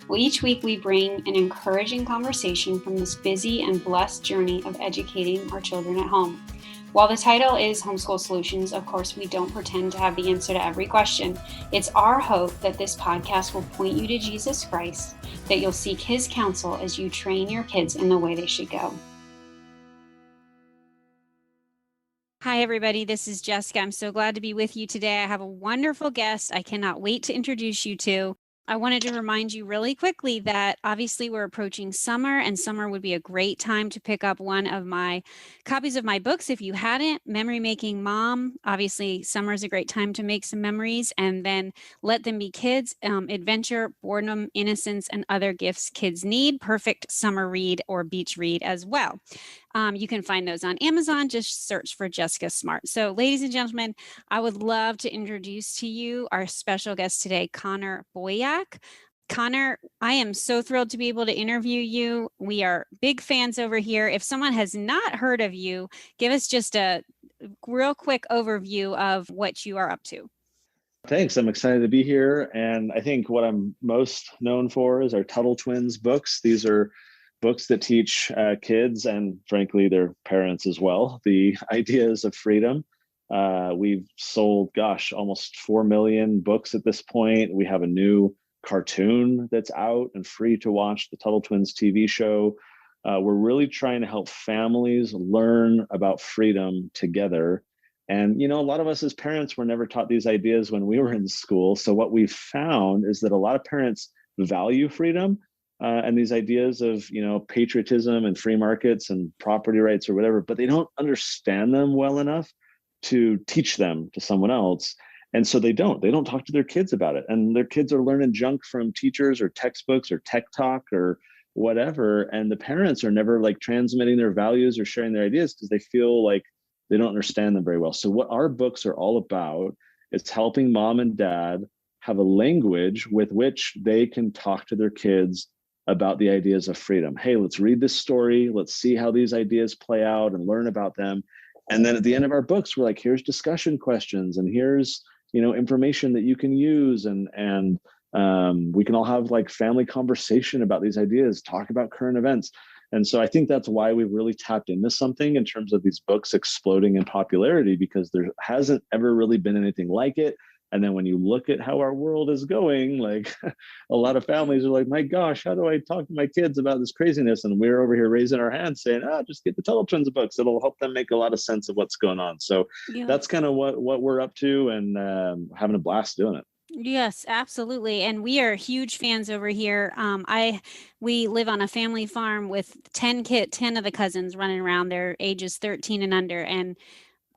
Well, each week we bring an encouraging conversation from this busy and blessed journey of educating our children at home. While the title is Homeschool Solutions, of course, we don't pretend to have the answer to every question. It's our hope that this podcast will point you to Jesus Christ, that you'll seek His counsel as you train your kids in the way they should go. Hi, everybody. This is Jessica. I'm so glad to be with you today. I have a wonderful guest I cannot wait to introduce you to. I wanted to remind you really quickly that obviously we're approaching summer, and summer would be a great time to pick up one of my copies of my books. If you hadn't, Memory Making Mom. Obviously, summer is a great time to make some memories, and then Let Them Be Kids, Adventure, Boredom, Innocence, and Other Gifts Kids Need. Perfect summer read or beach read as well. You can find those on Amazon. Just search for Jessica Smartt. So, ladies and gentlemen, I would love to introduce to you our special guest today, Connor Boyack. Connor, I am so thrilled to be able to interview you. We are big fans over here. If someone has not heard of you, give us just a real quick overview of what you are up to. Thanks. I'm excited to be here. And I think what I'm most known for is our Tuttle Twins books. These are books that teach kids and frankly their parents as well the ideas of freedom. We've sold, almost 4 million books at this point. We have a new cartoon that's out and free to watch, the Tuttle Twins TV show. We're really trying to help families learn about freedom together. And, a lot of us as parents were never taught these ideas when we were in school. So what we've found is that a lot of parents value freedom, and these ideas of, patriotism and free markets and property rights or whatever, but they don't understand them well enough to teach them to someone else. And so they don't talk to their kids about it. And their kids are learning junk from teachers or textbooks or tech talk or whatever. And the parents are never transmitting their values or sharing their ideas because they feel like they don't understand them very well. So what our books are all about is helping mom and dad have a language with which they can talk to their kids about the ideas of freedom. Hey, let's read this story. Let's see how these ideas play out and learn about them. And then at the end of our books, we're like, here's discussion questions and here's, information that you can use. And we can all have family conversation about these ideas, talk about current events. And so I think that's why we've really tapped into something in terms of these books exploding in popularity, because there hasn't ever really been anything like it. And then when you look at how our world is going, a lot of families are like, my gosh, how do I talk to my kids about this craziness? And we're over here raising our hands saying, just get the Tuttle Twins books. It'll help them make a lot of sense of what's going on. So That's kind of what we're up to, and having a blast doing it. Yes, absolutely. And we are huge fans over here. We live on a family farm with 10 of the cousins running around. They're ages 13 and under. And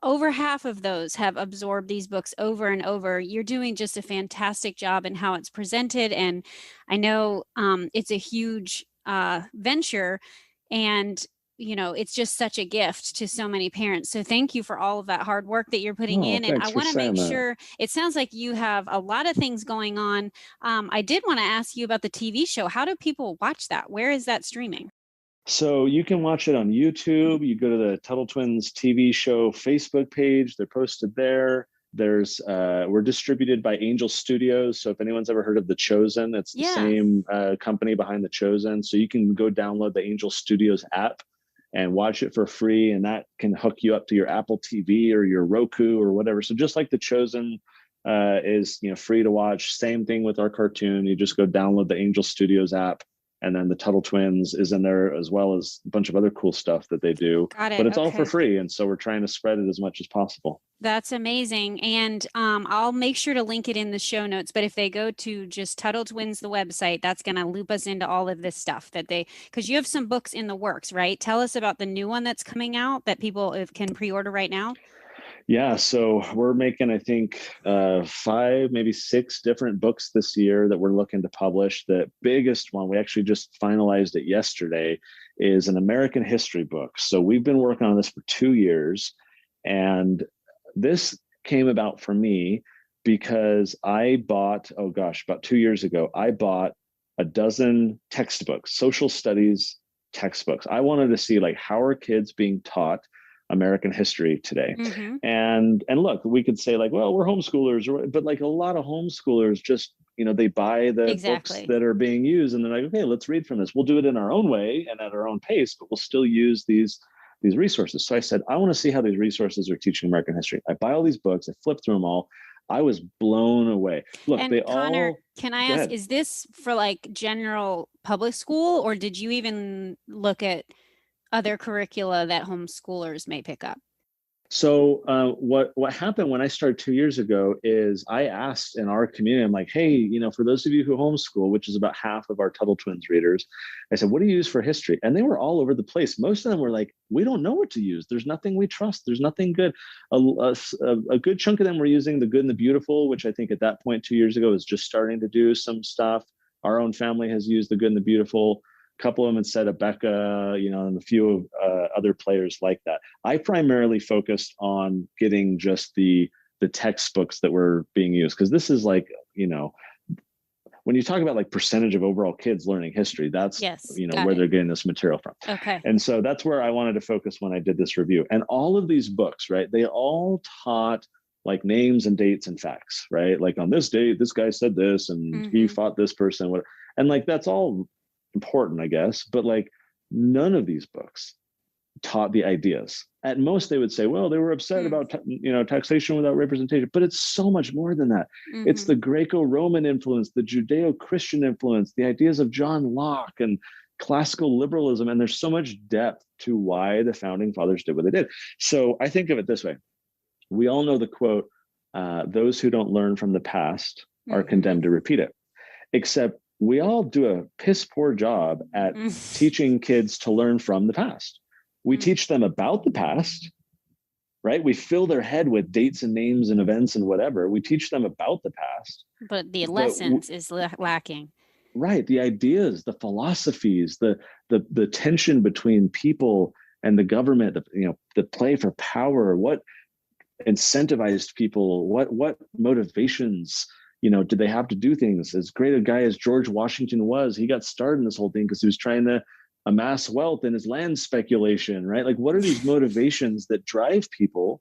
over half of those have absorbed these books over and over. You're doing just a fantastic job in how it's presented. And I know it's a huge venture, and it's just such a gift to so many parents. So thank you for all of that hard work that you're putting in. And I want to make sure, it sounds like you have a lot of things going on. I did want to ask you about the TV show. How do people watch that? Where is that streaming? So you can watch it on YouTube. You go to the Tuttle Twins TV show Facebook page. They're posted there. We're distributed by Angel Studios. So if anyone's ever heard of The Chosen, it's the same company behind The Chosen. So you can go download the Angel Studios app and watch it for free. And that can hook you up to your Apple TV or your Roku or whatever. So just like The Chosen is free to watch, same thing with our cartoon. You just go download the Angel Studios app. And then the Tuttle Twins is in there, as well as a bunch of other cool stuff that they do. Got it. But it's all for free. And so we're trying to spread it as much as possible. That's amazing. And I'll make sure to link it in the show notes. But if they go to just Tuttle Twins, the website, that's going to loop us into all of this stuff because you have some books in the works, right? Tell us about the new one that's coming out that people can pre-order right now. Yeah, so we're making, I think, 5, maybe 6 different books this year that we're looking to publish. The biggest one, we actually just finalized it yesterday, is an American history book. So we've been working on this for 2 years. And this came about for me because I bought, about 2 years ago, I bought a dozen textbooks, social studies textbooks. I wanted to see how are kids being taught American history today. Mm-hmm. And look, we could say well, we're homeschoolers, but a lot of homeschoolers just, they buy the books Exactly. that are being used, and they're like, okay, let's read from this. We'll do it in our own way and at our own pace, but we'll still use these resources. So I said, I want to see how these resources are teaching American history. I buy all these books, I flip through them all. I was blown away. Look, And they Connor, all. can I Go ask, ahead. is this for like general public school, or did you even look at other curricula that homeschoolers may pick up? So what happened when I started 2 years ago is I asked in our community, I'm like, hey, for those of you who homeschool, which is about half of our Tuttle Twins readers, I said, what do you use for history? And they were all over the place. Most of them were like, we don't know what to use. There's nothing we trust. There's nothing good. A good chunk of them were using The Good and the Beautiful, which I think at that point 2 years ago was just starting to do some stuff. Our own family has used The Good and the Beautiful. Couple of them had said Becca, and a few other players like that. I primarily focused on getting just the textbooks that were being used, because this is like, when you talk about like percentage of overall kids learning history, that's Yes, where they're getting this material from. Okay. And so that's where I wanted to focus when I did this review. And all of these books, right, they all taught like names and dates and facts, right? Like on this date, this guy said this, and he fought this person, whatever. And like that's all important, I guess, but like none of these books taught the ideas. At most, they would say, well, they were upset about taxation without representation, but it's so much more than that. It's the Greco-Roman influence, the Judeo-Christian influence, the ideas of John Locke and classical liberalism, and there's so much depth to why the founding fathers did what they did. So I think of it this way: we all know the quote, "Those who don't learn from the past are condemned to repeat it," except we all do a piss poor job at teaching kids to learn from the past. We teach them about the past, right? We fill their head with dates and names and events and whatever. We teach them about the past. But the lessons is lacking. Right. The ideas, the philosophies, the tension between people and the government, the play for power, what incentivized people, what motivations, did they have to do things? As great a guy as George Washington was, he got started in this whole thing because he was trying to amass wealth in his land speculation, right? Like, what are these motivations that drive people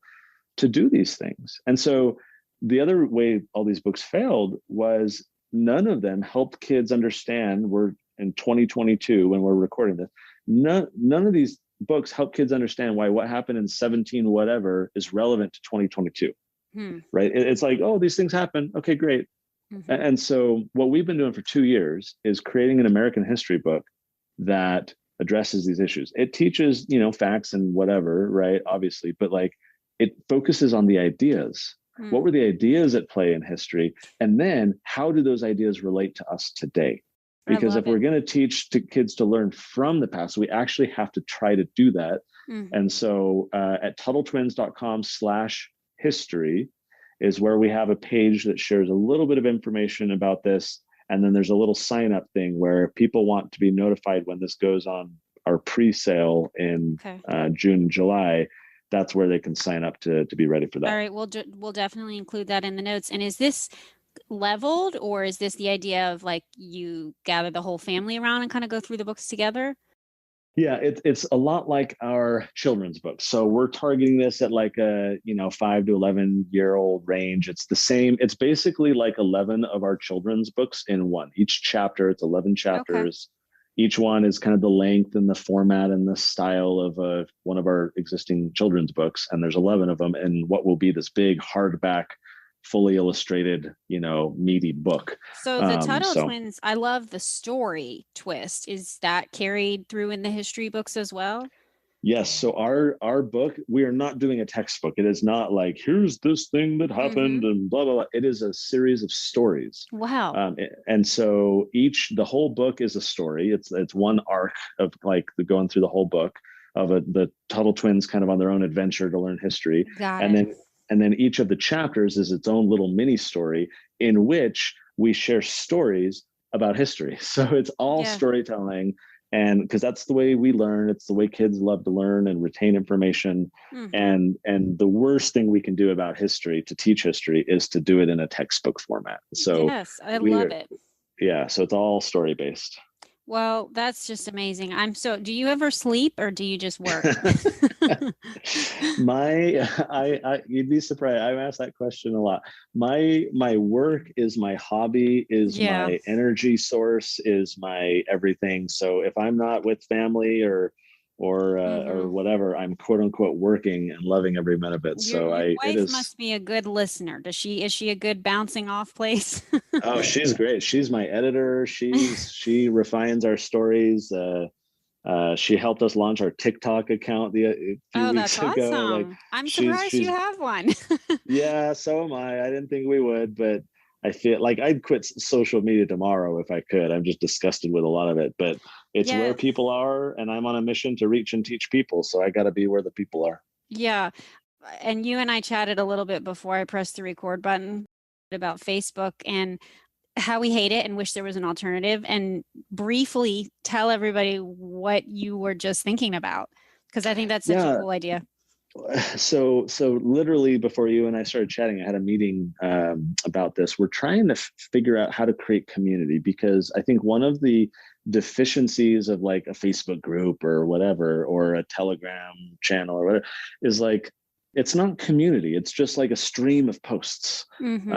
to do these things? And so the other way all these books failed was none of them helped kids understand. We're in 2022 when we're recording this. None of these books help kids understand why what happened in 17 whatever is relevant to 2022. Right? It's like, oh, these things happen. Okay, great. And so what we've been doing for 2 years is creating an American history book that addresses these issues. It teaches, facts and whatever, right? Obviously, but like it focuses on the ideas. What were the ideas at play in history? And then how do those ideas relate to us today? Because if we're going to teach kids to learn from the past, we actually have to try to do that. And so at TuttleTwins.com/history is where we have a page that shares a little bit of information about this. And then there's a little sign up thing where people want to be notified when this goes on our pre-sale in June, July. That's where they can sign up to be ready for that. All right. We'll definitely include that in the notes. And is this leveled, or is this the idea of like you gather the whole family around and kind of go through the books together? Yeah, it's a lot like our children's books. So we're targeting this at like a 5 to 11-year-old range. It's the same. It's basically like 11 of our children's books in one. Each chapter, it's 11 chapters. Each one is kind of the length and the format and the style of one of our existing children's books. And there's 11 of them in what will be this big hardback, fully illustrated, meaty book. So the Tuttle Twins, I love the story twist. Is that carried through in the history books as well? Yes. So our book, we are not doing a textbook. It is not like, here's this thing that happened and blah, blah, blah. It is a series of stories. Wow. And so the whole book is a story. It's one arc of like going through the whole book of the Tuttle Twins kind of on their own adventure to learn history. Got and it. then each of the chapters is its own little mini story in which we share stories about history. So it's all storytelling. And because that's the way we learn, it's the way kids love to learn and retain information. And the worst thing we can do about history, to teach history, is to do it in a textbook format. So yes, I love it. Yeah, so it's all story based. Well, that's just amazing. Do you ever sleep or do you just work? You'd be surprised. I'm asked that question a lot. My work is my hobby, is Yeah. my energy source, is my everything. So if I'm not with family or Hmm. whatever, I'm quote unquote working and loving every minute of it. Your So it wife is. must be a good listener. Is she a good bouncing off place? Oh, she's great. She's my editor. She refines our stories. She helped us launch our TikTok account a few Oh, that's weeks ago. Like awesome. I'm surprised you she's have one. yeah, so am I. I didn't think we would, but I feel like I'd quit social media tomorrow if I could. I'm just disgusted with a lot of it, but it's where Yeah. people are, and I'm on a mission to reach and teach people. So I got to be where the people are. Yeah. And you and I chatted a little bit before I pressed the record button about Facebook and how we hate it and wish there was an alternative, and briefly tell everybody what you were just thinking about, because I think that's such a Yeah. cool idea. So literally before you and I started chatting, I had a meeting about this. We're trying to figure out how to create community, because I think one of the deficiencies of like a Facebook group or whatever, or a Telegram channel or whatever, is like it's not community. It's just like a stream of posts Mm-hmm.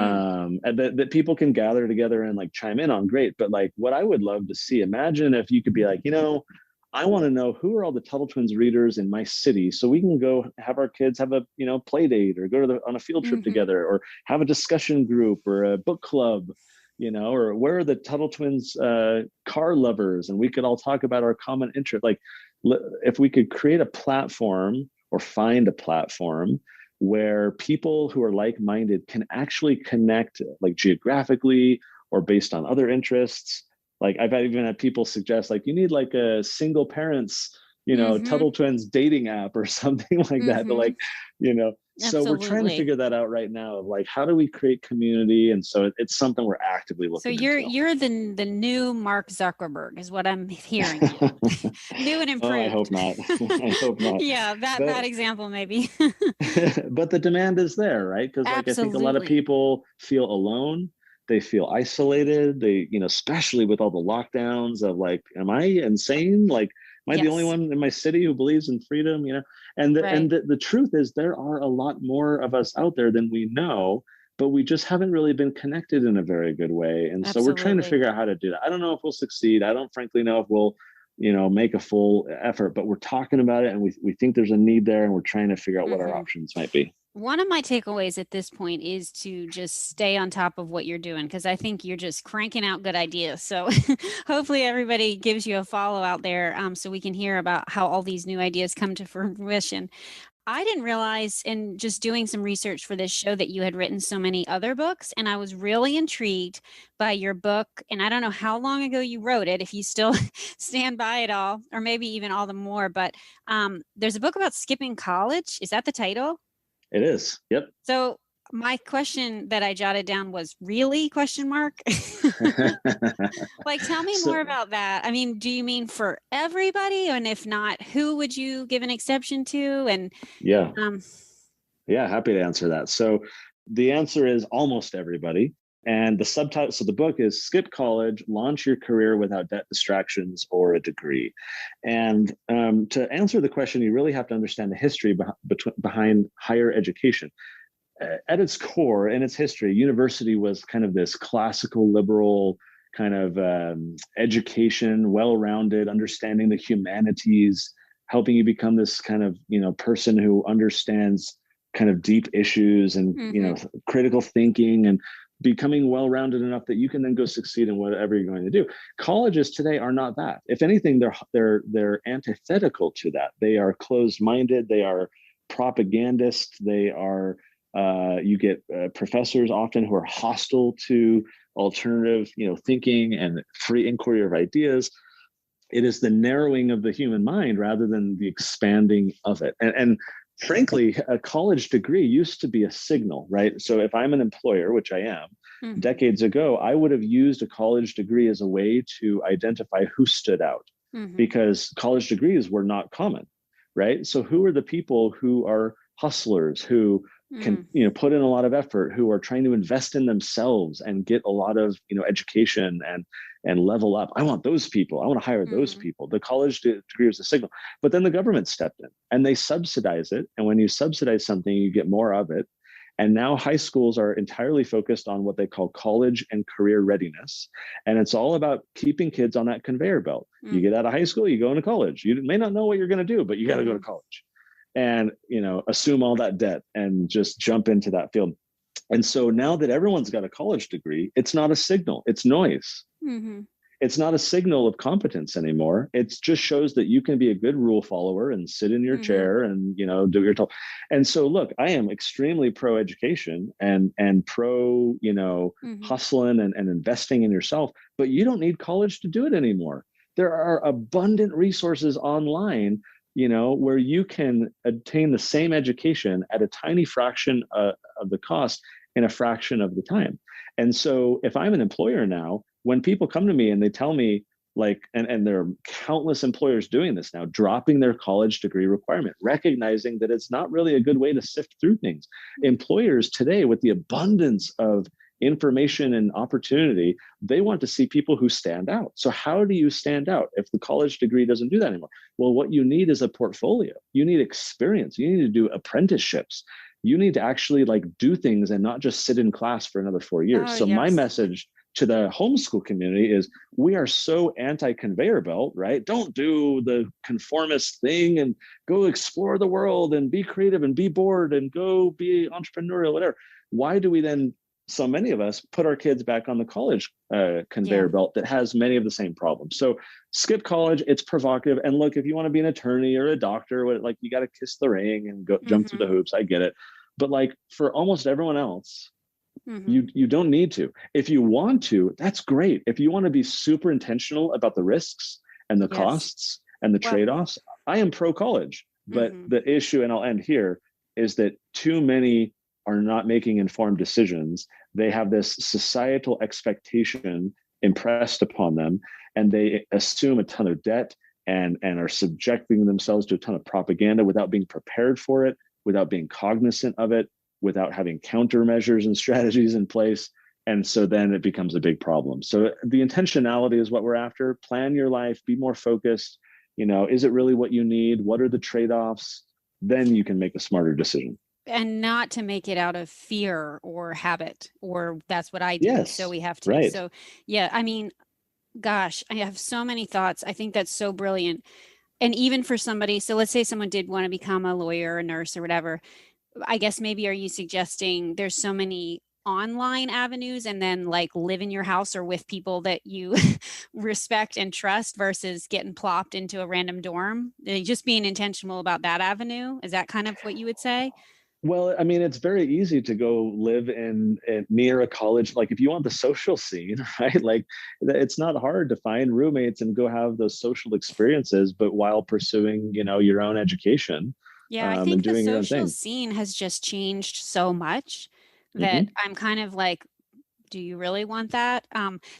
and that people can gather together and like chime in on. Great, but like what I would love to see, imagine if you could be like, I want to know who are all the Tuttle Twins readers in my city, so we can go have our kids have a play date, or go on a field trip Mm-hmm. together, or have a discussion group or a book club, or where are the Tuttle Twins car lovers, and we could all talk about our common interest. Like if we could create a platform or find a platform where people who are like-minded can actually connect, like geographically or based on other interests. Like I've even had people suggest like you need like a single parents, Mm-hmm. Tuttle Twins dating app or something like that. But Mm-hmm. so we're trying to Absolutely. figure that out right now of like how do we create community? And so it's something we're actively So looking you're into. you're the new Mark Zuckerberg is what I'm hearing. New and Oh, I hope improved. not. I hope not. Yeah, that But example maybe. but the demand is there, right? Because like I think a lot of Absolutely. people feel alone. They feel isolated. They, especially with all the lockdowns of like, am I insane? Like, am I the only Yes. one in my city who believes in freedom? And Right. the truth is there are a lot more of us out there than we know, but we just haven't really been connected in a very good way. And so we're trying to Absolutely. figure out how to do that. I don't know if we'll succeed. I don't frankly know if we'll make a full effort, but we're talking about it, and we think there's a need there, and we're trying to figure out what our Mm-hmm. options might be. One of my takeaways at this point is to just stay on top of what you're doing, because I think you're just cranking out good ideas. So hopefully everybody gives you a follow out there, so we can hear about how all these new ideas come to fruition. I didn't realize in just doing some research for this show that you had written so many other books, and I was really intrigued by your book. And I don't know how long ago you wrote it, if you still stand by it all, or maybe even all the more. But there's a book about skipping college. Is that the title? It is. Yep. So my question that I jotted down was really question mark. Like, tell me more So about that. I mean, do you mean for everybody? And if not, who would you give an exception to? And yeah, um, yeah, happy to answer that. So the answer is almost everybody. And the subtitle, so the book is Skip College, Launch Your Career Without Debt, Distractions, or a Degree. And to answer the question, you really have to understand the history behind higher education. At its core, in its history, university was kind of this classical liberal kind of education, well-rounded, understanding the humanities, helping you become this kind of person who understands kind of deep issues and mhm. critical thinking, and becoming well-rounded enough that you can then go succeed in whatever you're going to do. Colleges today are not that. If anything, they're antithetical to that. They are closed-minded. They are propagandist. They are you get professors often who are hostile to alternative, thinking and free inquiry of ideas. It is the narrowing of the human mind rather than the expanding of it. And frankly, a college degree used to be a signal, right? So if I'm an employer, which I am, Mhm. decades ago, I would have used a college degree as a way to identify who stood out, Mhm. because college degrees were not common, right? So who are the people who are hustlers, who can, put in a lot of effort, who are trying to invest in themselves and get a lot of, education and level up. I want those people. I want to hire those people. The college degree is a signal. But then the government stepped in and they subsidize it. And when you subsidize something, you get more of it. And now high schools are entirely focused on what they call college and career readiness. And it's all about keeping kids on that conveyor belt. You get out of high school, you go into college. You may not know what you're going to do, but you got to go to college and, assume all that debt and just jump into that field. And so now that everyone's got a college degree, it's not a signal, it's noise. It's not a signal of competence anymore. It just shows that you can be a good rule follower and sit in your chair and, do your talk. And so, look, I am extremely pro education and pro, hustling and investing in yourself, but you don't need college to do it anymore. There are abundant resources online, where you can obtain the same education at a tiny fraction of the cost in a fraction of the time. And so if I'm an employer now, when people come to me and they tell me, like, and there are countless employers doing this now, dropping their college degree requirement, recognizing that it's not really a good way to sift through things. Employers today, with the abundance of information and opportunity, they want to see people who stand out. So how do you stand out if the college degree doesn't do that anymore? Well, what you need is a portfolio. You need experience. You need to do apprenticeships. You need to actually do things and not just sit in class for another 4 years. So my message to the homeschool community is, we are so anti-conveyor belt, right? Don't do the conformist thing and go explore the world and be creative and be bored and go be entrepreneurial, whatever. Why do we then, so many of us, put our kids back on the college conveyor belt that has many of the same problems? So skip college, it's provocative. And look, if you want to be an attorney or a doctor, you got to kiss the ring and go jump through the hoops. I get it. But for almost everyone else, you don't need to. If you want to, that's great. If you want to be super intentional about the risks and the costs and the trade-offs, I am pro college. But the issue, and I'll end here, is that too many are not making informed decisions. They have this societal expectation impressed upon them, and they assume a ton of debt and are subjecting themselves to a ton of propaganda without being prepared for it, without being cognizant of it, without having countermeasures and strategies in place. And so then it becomes a big problem. So the intentionality is what we're after. Plan your life, be more focused. Is it really what you need? What are the trade-offs? Then you can make a smarter decision. And not to make it out of fear or habit, or that's what I do. Yes, so we have to. Right. So yeah, I mean, gosh, I have so many thoughts. I think that's so brilliant. And even for somebody, so let's say someone did want to become a lawyer, a nurse, or whatever. I guess maybe, are you suggesting there's so many online avenues, and then live in your house or with people that you respect and trust, versus getting plopped into a random dorm? Just being intentional about that avenue. Is that kind of what you would say? Well, I mean, it's very easy to go live in near a college. If you want the social scene, right? It's not hard to find roommates and go have those social experiences, but while pursuing, your own education. Yeah, I think the social scene has just changed so much that I'm kind of do you really want that?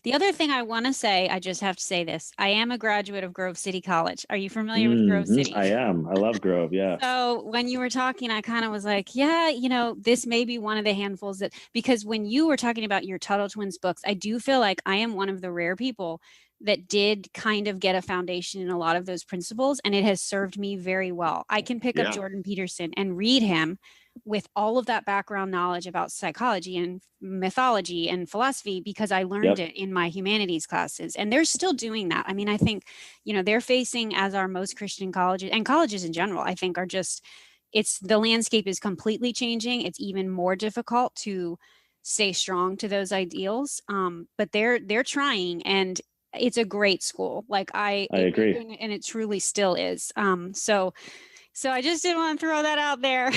The other thing I want to say, I just have to say this. I am a graduate of Grove City College. Are you familiar with Grove City? I am. I love Grove, yeah. So when you were talking, I kind of was yeah, this may be one of the handfuls that, because when you were talking about your Tuttle Twins books, I do feel like I am one of the rare people that did kind of get a foundation in a lot of those principles, and it has served me very well. I can pick up Jordan Peterson and read him with all of that background knowledge about psychology and mythology and philosophy, because I learned it in my humanities classes. And they're still doing that. I mean, I think, they're facing, as are most Christian colleges and colleges in general, I think, are just, the landscape is completely changing. It's even more difficult to stay strong to those ideals. But they're trying, and it's a great school. I agree. And it truly still is. So I just didn't want to throw that out there.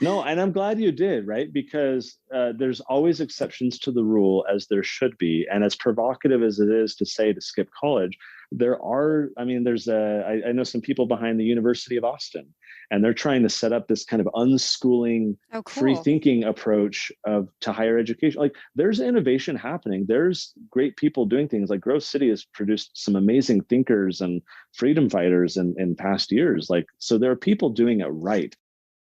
No, and I'm glad you did, right? Because there's always exceptions to the rule, as there should be. And as provocative as it is to say to skip college, I know some people behind the University of Austin, and they're trying to set up this kind of unschooling, free thinking approach to higher education. There's innovation happening. There's great people doing things. Grove City has produced some amazing thinkers and freedom fighters in past years. So there are people doing it right.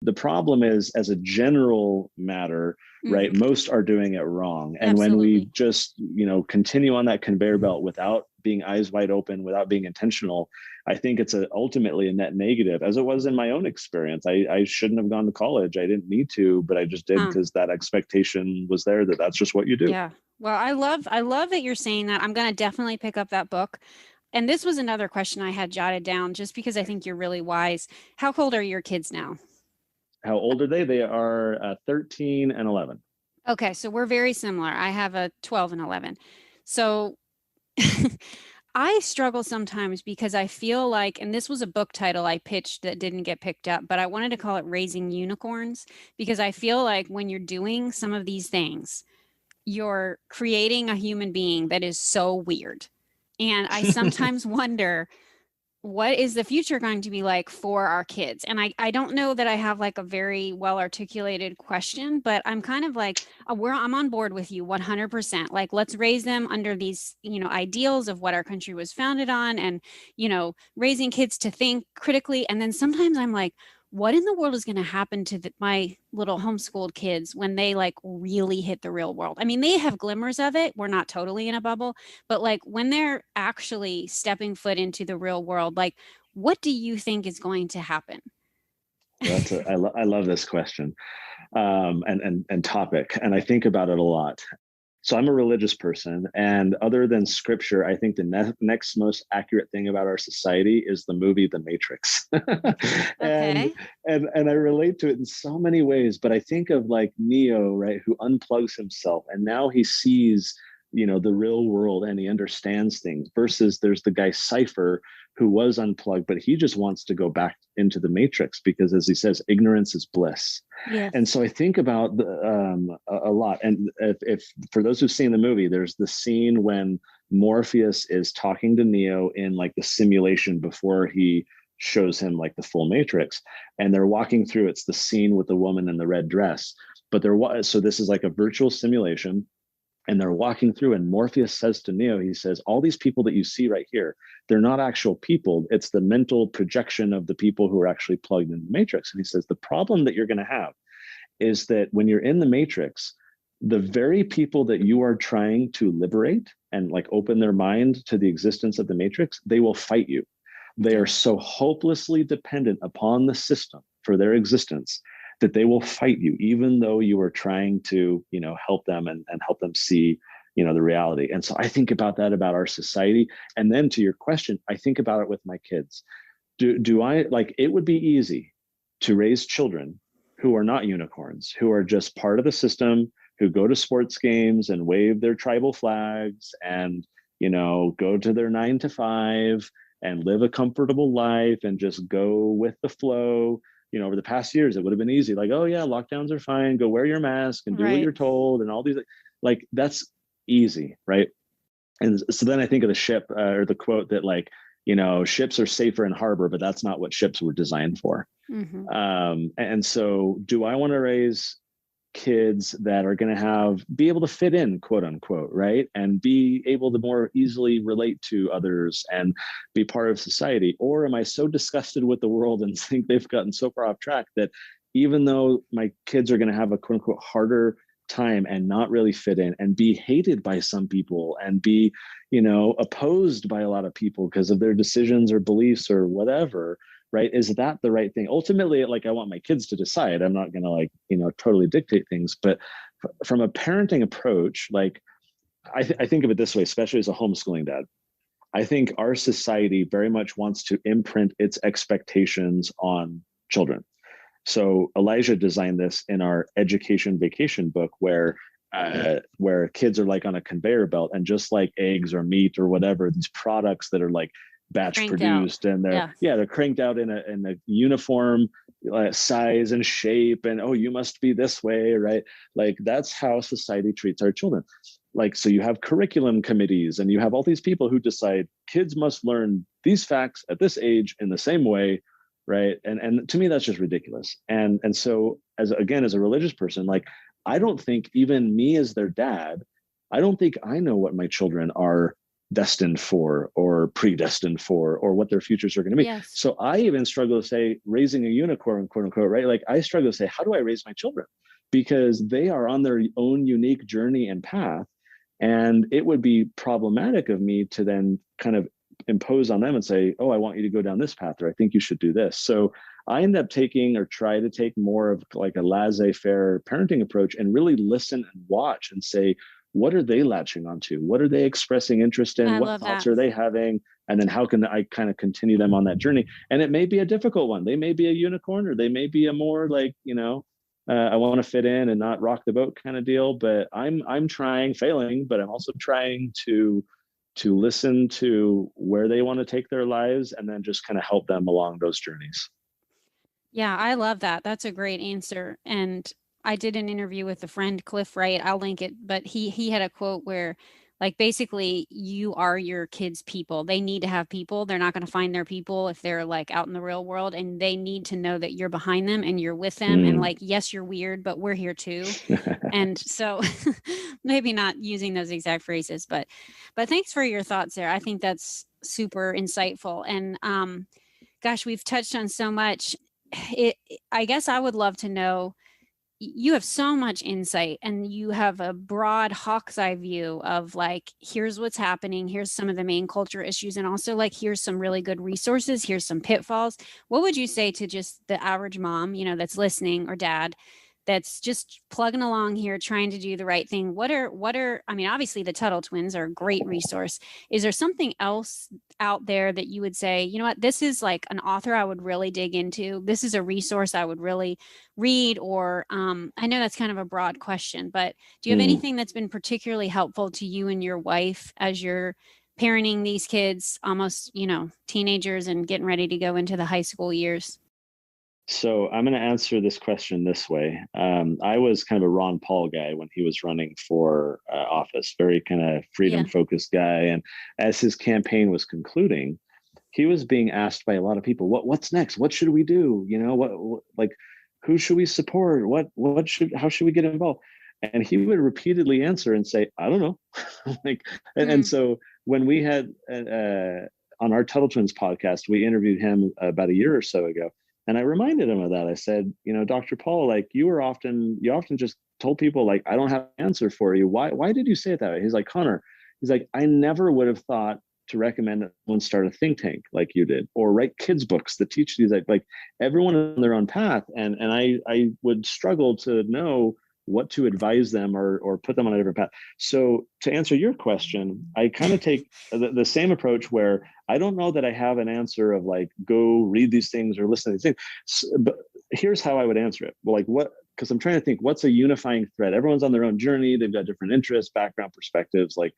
The problem is, as a general matter, right, most are doing it wrong. And when we Absolutely. just, continue on that conveyor belt without being eyes wide open, without being intentional, I think it's ultimately a net negative, as it was in my own experience. I shouldn't have gone to college. I didn't need to, but I just did because that expectation was there that that's just what you do. Yeah. Well, I love that you're saying that. I'm going to definitely pick up that book. And this was another question I had jotted down just because I think you're really wise. How old are your kids now? How old are they? They are 13 and 11. Okay, so we're very similar. I have a 12 and 11. So I struggle sometimes because I feel like, and this was a book title I pitched that didn't get picked up, but I wanted to call it Raising Unicorns because I feel like when you're doing some of these things, you're creating a human being that is so weird. And I sometimes wonder, what is the future going to be like for our kids? And I don't know that I have like a very well articulated question, but I'm kind of like, I'm on board with you 100%. Like, let's raise them under these, ideals of what our country was founded on and, raising kids to think critically. And then sometimes I'm like, what in the world is going to happen to my little homeschooled kids when they like really hit the real world? I mean, they have glimmers of it. We're not totally in a bubble, but like when they're actually stepping foot into the real world, like what do you think is going to happen? I love this question, and topic, and I think about it a lot. So I'm a religious person, and other than scripture, I think the next most accurate thing about our society is the movie The Matrix. and Okay. and I relate to it in so many ways, but I think of like Neo, right, who unplugs himself and now he sees, the real world and he understands things, versus there's the guy Cypher who was unplugged, but he just wants to go back into the Matrix because, as he says, ignorance is bliss. Yes. And so I think about a lot. And if for those who've seen the movie, there's the scene when Morpheus is talking to Neo in like the simulation before he shows him like the full Matrix, and they're walking through. It's the scene with the woman in the red dress, but so this is like a virtual simulation. And they're walking through, and Morpheus says to Neo, he says, all these people that you see right here, they're not actual people. It's the mental projection of the people who are actually plugged in the Matrix. And he says, the problem that you're going to have is that when you're in the Matrix, the very people that you are trying to liberate and like open their mind to the existence of the Matrix, they will fight you. They are so hopelessly dependent upon the system for their existence that they will fight you, even though you are trying to, help them and help them see, the reality. And so I think about that about our society. And then to your question, I think about it with my kids. Do I like, it would be easy to raise children who are not unicorns, who are just part of the system, who go to sports games and wave their tribal flags and, go to their 9 to 5 and live a comfortable life and just go with the flow. Over the past years, it would have been easy. Like, oh yeah, lockdowns are fine. Go wear your mask and do what Right. you're told and all these, like, that's easy. Right. And so then I think of the ship or the quote that like, ships are safer in harbor, but that's not what ships were designed for. And so do I want to raise kids that are going to be able to fit in, quote unquote, right, and be able to more easily relate to others and be part of society? Or am I so disgusted with the world and think they've gotten so far off track that even though my kids are going to have a quote unquote harder time and not really fit in and be hated by some people and be, opposed by a lot of people because of their decisions or beliefs or whatever, right? Is that the right thing? Ultimately, like, I want my kids to decide. I'm not going to like, totally dictate things. But from a parenting approach, like, I think of it this way, especially as a homeschooling dad. I think our society very much wants to imprint its expectations on children. So Elijah designed this in our education vacation book where kids are like on a conveyor belt, and just like eggs or meat or whatever, these products that are like batch Cranked produced out. and they're Yeah. they're cranked out in a uniform size and shape, and oh, you must be this way, right? Like, that's how society treats our children. Like, so you have curriculum committees and you have all these people who decide kids must learn these facts at this age in the same way, right? And to me, that's just ridiculous. And so as a religious person, like, I don't think, even me as their dad, I don't think I know what my children are destined for or predestined for, or what their futures are going to be. Yes. So I even struggle to say raising a unicorn, quote unquote, right? Like I struggle to say, how do I raise my children? Because they are on their own unique journey and path. And it would be problematic of me to then kind of impose on them and say, oh, I want you to go down this path, or I think you should do this. So I end up taking, or try to take, more of like a laissez-faire parenting approach, and really listen and watch and say, what are they latching onto? What are they expressing interest in? I What love thoughts that. are they having? And then how can I kind of continue them on that journey? And it may be a difficult one. They may be a unicorn, or they may be a more like, I want to fit in and not rock the boat kind of deal. But I'm trying, failing, but I'm also trying to listen to where they want to take their lives, and then just kind of help them along those journeys. Yeah, I love that. That's a great answer. And I did an interview with a friend, Cliff Wright. I'll link it, but he had a quote where, like, basically you are your kids' people. They need to have people. They're not going to find their people if they're like out in the real world, and they need to know that you're behind them and you're with them. And like, yes, you're weird, but we're here too. And so maybe not using those exact phrases, but thanks for your thoughts there. I think that's super insightful. And gosh, we've touched on so much. I guess I would love to know, you have so much insight and you have a broad hawk's eye view of like, here's what's happening, here's some of the main culture issues, and also like, here's some really good resources, here's some pitfalls. What would you say to just the average mom, that's listening, or dad that's just plugging along here trying to do the right thing? What are I mean, obviously the Tuttle Twins are a great resource. Is there something else out there that you would say, you know what, this is like an author I would really dig into, this is a resource I would really read? Or I know that's kind of a broad question, but do you have anything that's been particularly helpful to you and your wife as you're parenting these kids, almost, teenagers and getting ready to go into the high school years? So I'm going to answer this question this way. I was kind of a Ron Paul guy when he was running for office, very kind of freedom focused guy. And as his campaign was concluding, he was being asked by a lot of people, what's next? What should we do? What like, who should we support? How should we get involved? And he would repeatedly answer and say, I don't know. And so when we had on our Tuttle Twins podcast, we interviewed him about a year or so ago. And I reminded him of that. I said, Dr. Paul, like you often just told people like, I don't have an answer for you. Why did you say it that way? He's like, Connor, I never would have thought to recommend that someone start a think tank like you did, or write kids books that teach these, like everyone on their own path. And I would struggle to know what to advise them or put them on a different path. So to answer your question, I kind of take the same approach where I don't know that I have an answer of like, go read these things or listen to these things. But here's how I would answer it. Well, because I'm trying to think, what's a unifying thread? Everyone's on their own journey. They've got different interests, background, perspectives. Like,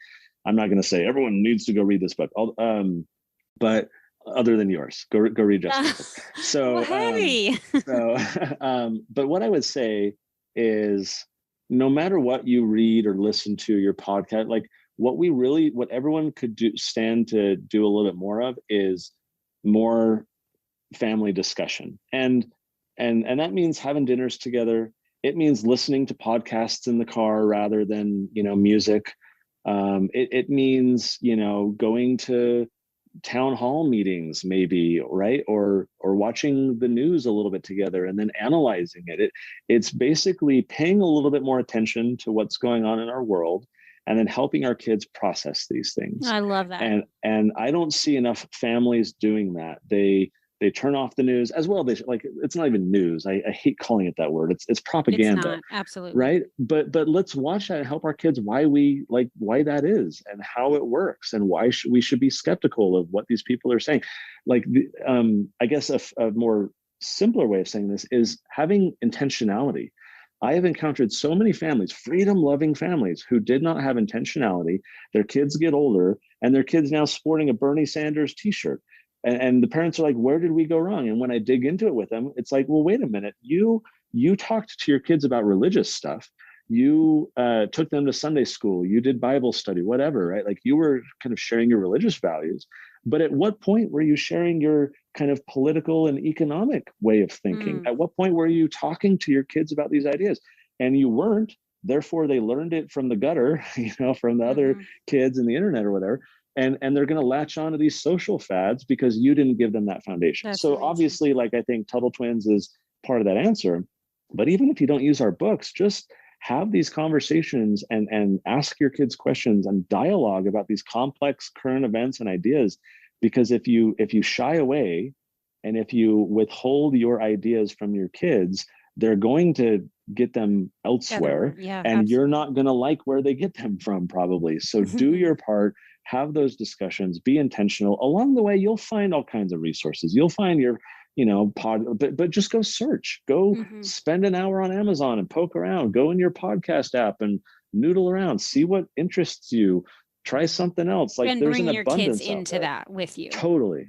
I'm not going to say everyone needs to go read this book. But other than yours, go read Jessica's book. So, well, heavy. But what I would say is, no matter what you read or listen to, your podcast, like what everyone could stand to do a little bit more of is more family discussion. And that means having dinners together. It means listening to podcasts in the car rather than, music. It means, going to town hall meetings maybe, right? Or watching the news a little bit together and then analyzing it. It's basically paying a little bit more attention to what's going on in our world and then helping our kids process these things. I love that. And I don't see enough families doing that. They turn off the news as well. It's not even news. I hate calling it that word. It's propaganda. It's not, absolutely. Right. But let's watch that and help our kids why that is and how it works and why we should be skeptical of what these people are saying. Like, I guess a more simpler way of saying this is having intentionality. I have encountered so many families, freedom-loving families, who did not have intentionality. Their kids get older and their kids now sporting a Bernie Sanders t-shirt. And the parents are like, where did we go wrong? And when I dig into it with them, it's like, well, wait a minute. You talked to your kids about religious stuff. You took them to Sunday school. You did Bible study, whatever, right? Like you were kind of sharing your religious values. But at what point were you sharing your kind of political and economic way of thinking? At what point were you talking to your kids about these ideas? And you weren't. Therefore, they learned it from the gutter, from the other kids and the internet or whatever. and they're going to latch on to these social fads because you didn't give them that foundation. That's So really obviously, like, I think Tuttle Twins is part of that answer. But even if you don't use our books, just have these conversations and ask your kids questions and dialogue about these complex current events and ideas. Because if you shy away and if you withhold your ideas from your kids, they're going to get them elsewhere. Yeah, and absolutely. you're not going to like where they get them from, probably. So do your part, have those discussions, be intentional. Along the way, you'll find all kinds of resources. You'll find your but just go search, go spend an hour on Amazon and poke around, go in your podcast app and noodle around, see what interests you, try something else. Like, and there's bring an your abundance kids into that with you. Totally.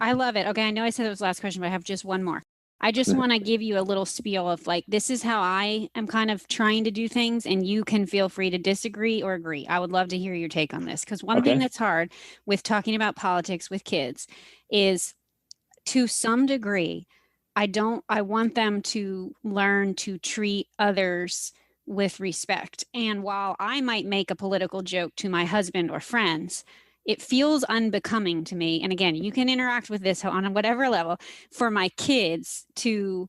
I love it. Okay, I know I said it was the last question, but I have just one more. I just want to give you a little spiel of, like, this is how I am kind of trying to do things, and you can feel free to disagree or agree. I would love to hear your take on this, because one thing that's hard with talking about politics with kids is, to some degree, I want them to learn to treat others with respect. And while I might make a political joke to my husband or friends, it feels unbecoming to me. And again, you can interact with this on whatever level, for my kids to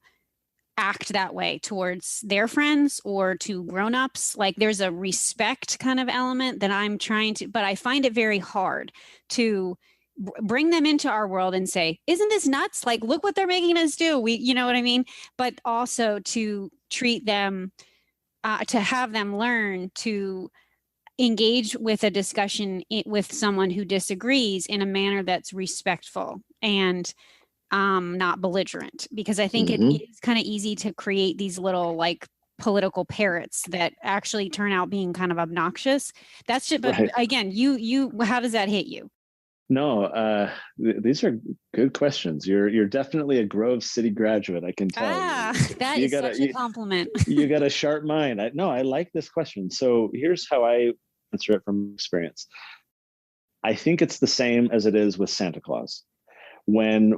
act that way towards their friends or to grown-ups. Like, there's a respect kind of element that I'm trying to, but I find it very hard to bring them into our world and say, isn't this nuts? Like, look what they're making us do. You know what I mean? But also to treat them, to have them learn to engage with a discussion with someone who disagrees in a manner that's respectful and not belligerent, because I think it is kind of easy to create these little, like, political parrots that actually turn out being kind of obnoxious. That's just, but again, how does that hit you? No, these are good questions. You're definitely a Grove City graduate, I can tell. That is such a compliment. You got a sharp mind. I like this question. So here's how I answer it from experience. I think it's the same as it is with Santa Claus. When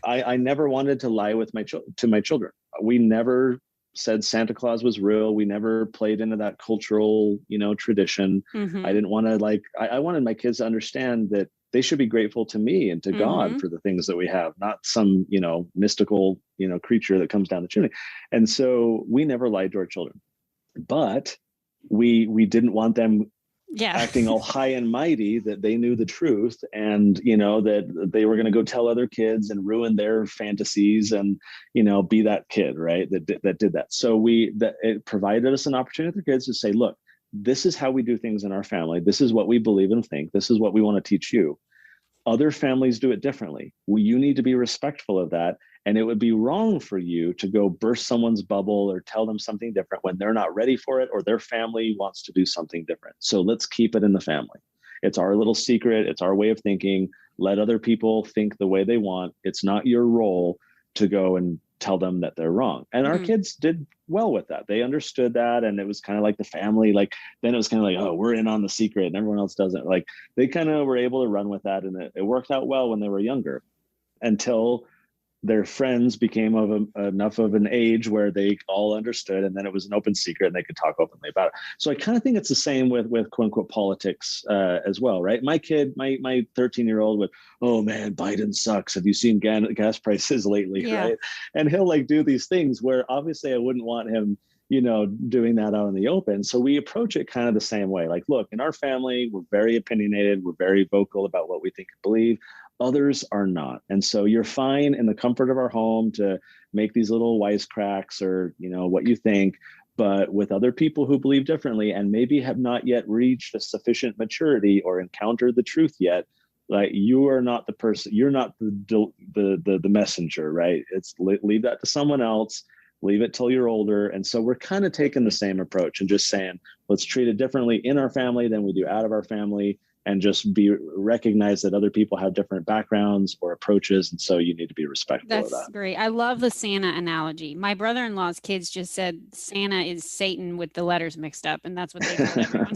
I never wanted to lie with my children. We never said Santa Claus was real. We never played into that cultural, tradition. I didn't want to, I wanted my kids to understand that they should be grateful to me and to God for the things that we have, not some, mystical, creature that comes down the chimney. And so we never lied to our children, but we didn't want them acting all high and mighty that they knew the truth, and that they were going to go tell other kids and ruin their fantasies and be that kid, right, that did that. So it provided us an opportunity for kids to say, look, this is how we do things in our family. This is what we believe and think. This is what we want to teach you. Other families do it differently. You need to be respectful of that. And it would be wrong for you to go burst someone's bubble or tell them something different when they're not ready for it or their family wants to do something different. So let's keep it in the family. It's our little secret. It's our way of thinking. Let other people think the way they want. It's not your role to go and tell them that they're wrong. And our kids did well with that. They understood that. And it was kind of like the family, then it was kind of like, oh, we're in on the secret and everyone else doesn't. They kind of were able to run with that. And it worked out well when they were younger, until their friends became of enough of an age where they all understood, and then it was an open secret and they could talk openly about it. So I kind of think it's the same with quote unquote politics as well, right? My kid, my 13-year-old would, oh man, Biden sucks. Have you seen gas prices lately, right? And he'll do these things where obviously I wouldn't want him, doing that out in the open. So we approach it kind of the same way. Look, in our family, we're very opinionated. We're very vocal about what we think and believe. Others are not. And so you're fine in the comfort of our home to make these little wisecracks or, what you think. But with other people who believe differently and maybe have not yet reached a sufficient maturity or encountered the truth yet, you are not the person, you're not the messenger, right? Leave that to someone else. Leave it till you're older. And so we're kind of taking the same approach and just saying, let's treat it differently in our family than we do out of our family, and just recognize that other people have different backgrounds or approaches. And so you need to be respectful of that. That's great. I love the Santa analogy. My brother-in-law's kids just said Santa is Satan with the letters mixed up, and that's what they told everyone.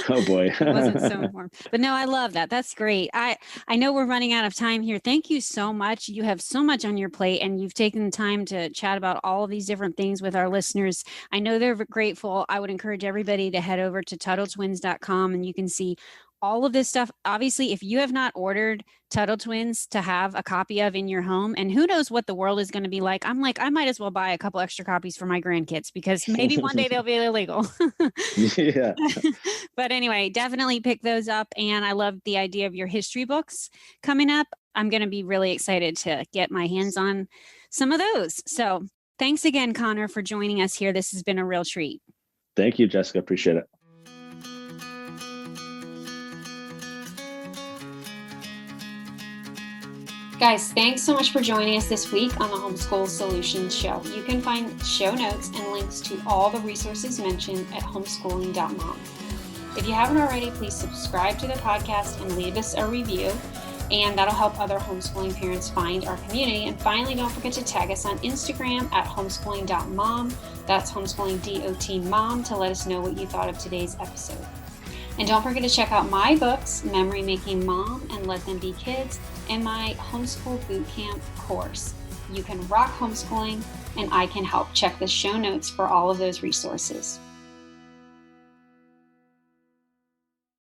Oh boy. It wasn't so informed. But no, I love that. That's great. I know we're running out of time here. Thank you so much. You have so much on your plate, and you've taken the time to chat about all of these different things with our listeners. I know they're grateful. I would encourage everybody to head over to TuttleTwins.com, and you can see all of this stuff. Obviously, if you have not ordered Tuttle Twins to have a copy of in your home, and who knows what the world is going to be like, I'm like, I might as well buy a couple extra copies for my grandkids because maybe one day they'll be illegal. Yeah. But anyway, definitely pick those up. And I love the idea of your history books coming up. I'm going to be really excited to get my hands on some of those. So thanks again, Connor, for joining us here. This has been a real treat. Thank you, Jessica. Appreciate it. Guys, thanks so much for joining us this week on the Homeschool Solutions Show. You can find show notes and links to all the resources mentioned at homeschooling.mom. If you haven't already, please subscribe to the podcast and leave us a review, and that'll help other homeschooling parents find our community. And finally, don't forget to tag us on Instagram at homeschooling.mom. That's homeschooling.mom to let us know what you thought of today's episode. And don't forget to check out my books, Memory Making Mom and Let Them Be Kids, and my Homeschool Bootcamp course. You can rock homeschooling, and I can help. Check the show notes for all of those resources.